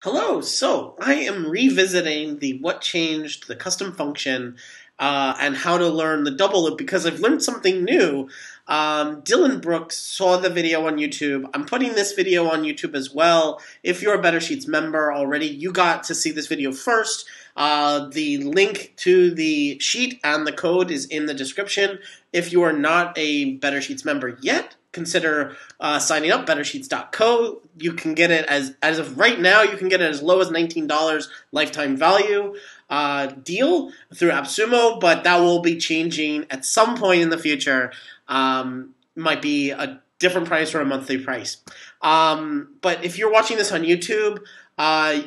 Hello, so I am revisiting the what changed, the custom function, and how to learn the double loop because I've learned something new. Dylan Brooks saw the video on YouTube. I'm putting this video on YouTube as well. If you're a Better Sheets member already, you got to see this video first. The link to the sheet and the code is in the description. If you are not a Better Sheets member yet, consider signing up, bettersheets.co. You can get it as of right now, you can get it as low as $19 lifetime value deal through AppSumo, but that will be changing at some point in the future. Might be a different price or a monthly price. But if you're watching this on YouTube,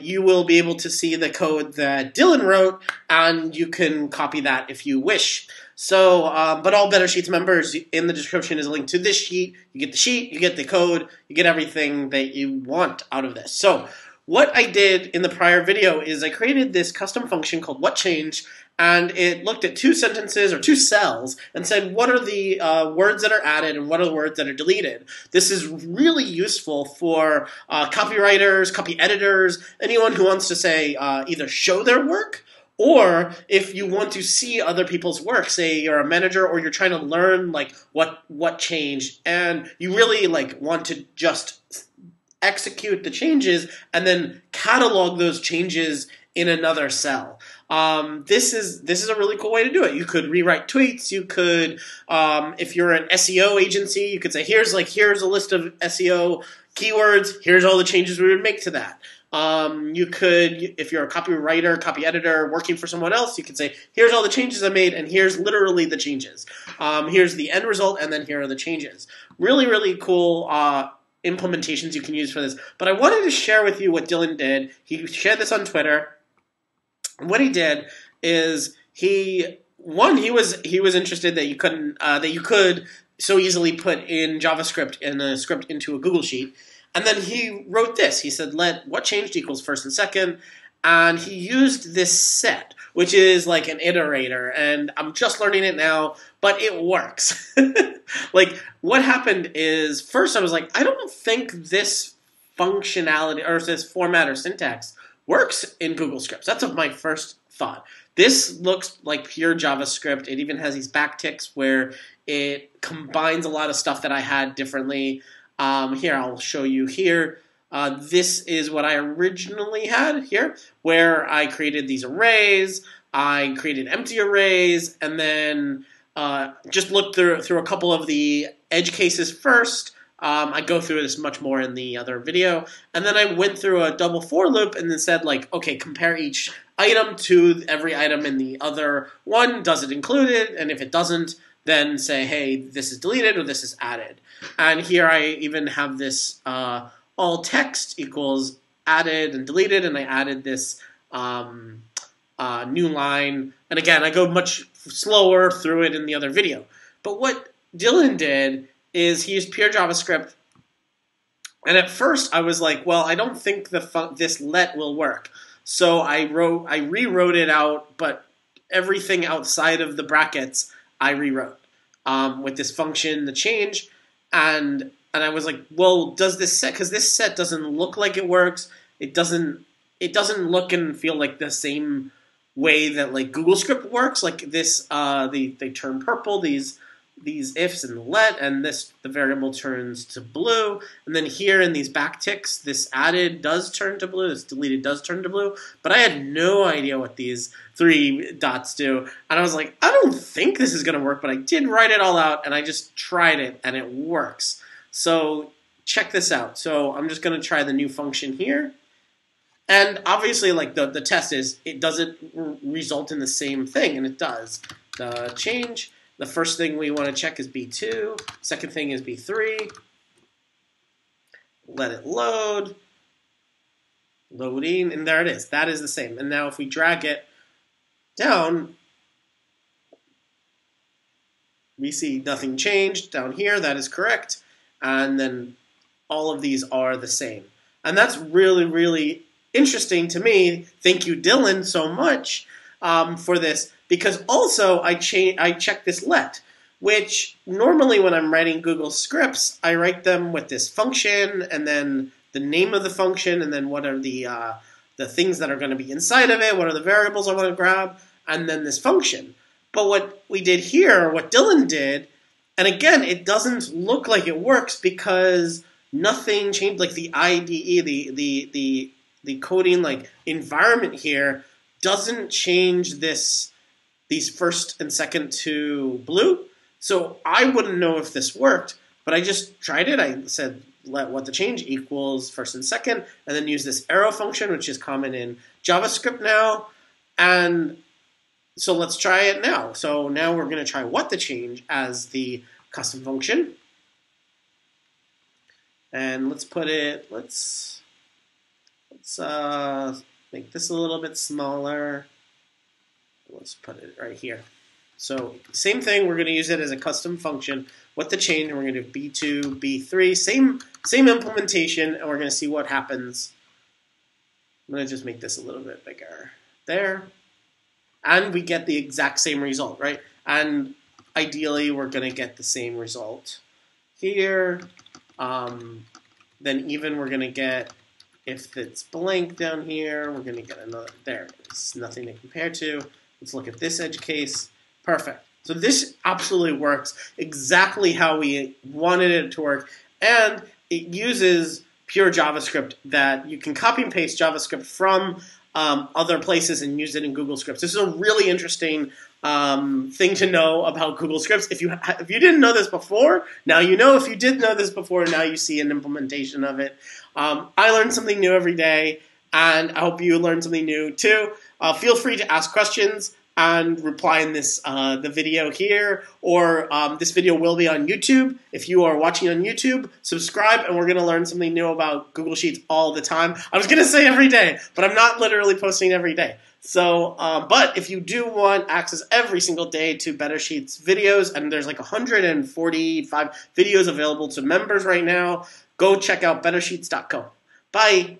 you will be able to see the code that Dylan wrote, and you can copy that if you wish. So, but all Better Sheets members, in the description is a link to this sheet. You get the sheet, you get the code, you get everything that you want out of this. So, what I did in the prior video is I created this custom function called whatChanged, and it looked at two sentences or two cells and said what are the words that are added and what are the words that are deleted. This is really useful for copywriters, copy editors, anyone who wants to say either show their work, or if you want to see other people's work, say you're a manager or you're trying to learn like what changed, and you really like want to just execute the changes and then catalog those changes in another cell. This is a really cool way to do it. You could rewrite tweets. You could, if you're an SEO agency, you could say here's a list of SEO keywords. Here's all the changes we would make to that. You could, if you're a copywriter, copy editor working for someone else, you could say, here's all the changes I made, and here's literally the changes. Here's the end result, and then here are the changes. Really, really cool implementations you can use for this. But I wanted to share with you what Dylan did. He shared this on Twitter. What he did is he was interested that you could so easily put in JavaScript in a script into a Google Sheet. And then he wrote this. He said, let what changed equals first and second. And he used this set, which is like an iterator. And I'm just learning it now, but it works. Like, what happened is, first I was like, I don't think this functionality or this format or syntax works in Google Scripts. That's my first thought. This looks like pure JavaScript. It even has these backticks where it combines a lot of stuff that I had differently. Here, I'll show you here. This is what I originally had here, where I created these arrays, I created empty arrays, and then just looked through a couple of the edge cases first. I go through this much more in the other video, and then I went through a double for loop and then said, like, okay, compare each item to every item in the other one. Does it include it? And if it doesn't, then say, hey, this is deleted or this is added. And here I even have this all text equals added and deleted, and I added this new line. And again, I go much slower through it in the other video. But what Dylan did is he used pure JavaScript. And at first I was like, well, I don't think this let will work. So I rewrote it out, but everything outside of the brackets I rewrote with this function, the change, and I was like, well, does this set, because this set doesn't look like it works. It doesn't look and feel like the same way that like Google Script works. Like this, they turn purple, these ifs and the let, and the variable turns to blue. And then here in these backticks, this added does turn to blue, this deleted does turn to blue. But I had no idea what these three dots do. And I was like, I don't think this is going to work, but I did write it all out, and I just tried it, and it works. So check this out. So I'm just going to try the new function here. And obviously, like the test is, it doesn't result in the same thing, and it does. The change. The first thing we want to check is B2. Second thing is B3. Let it load. Loading, and there it is. That is the same. And now if we drag it down, we see nothing changed down here. That is correct. And then all of these are the same. And that's really, really interesting to me. Thank you, Dylan, so much for this. Because also I check this let, which normally when I'm writing Google Scripts, I write them with this function and then the name of the function, and then what are the things that are going to be inside of it, what are the variables I want to grab, and then this function. But what we did here, what Dylan did, and again, it doesn't look like it works because nothing changed, like the IDE, the coding like environment here doesn't change these first and second to blue. So I wouldn't know if this worked, but I just tried it. I said let what the change equals first and second, and then use this arrow function, which is common in JavaScript now. And so let's try it now. So now we're going to try what the change as the custom function. And let's put it, let's make this a little bit smaller. Let's put it right here. So same thing, we're going to use it as a custom function. What the change, and we're going to do B2, B3, same implementation, and we're going to see what happens. I'm going to just make this a little bit bigger. There. And we get the exact same result, right? And ideally, we're going to get the same result here. Then even we're going to get, if it's blank down here, we're going to get another, there. It's nothing to compare to. Let's look at this edge case. Perfect. So this absolutely works exactly how we wanted it to work, and it uses pure JavaScript that you can copy and paste JavaScript from other places and use it in Google Scripts. This is a really interesting thing to know about Google Scripts. If you didn't know this before, now you know. If you did know this before, now you see an implementation of it. I learn something new every day, and I hope you learn something new too. Feel free to ask questions and reply in this the video here, or this video will be on YouTube. If you are watching on YouTube, subscribe, and we're going to learn something new about Google Sheets all the time. I was going to say every day, but I'm not literally posting every day. So, but if you do want access every single day to Better Sheets videos, and there's like 145 videos available to members right now, go check out bettersheets.co. Bye.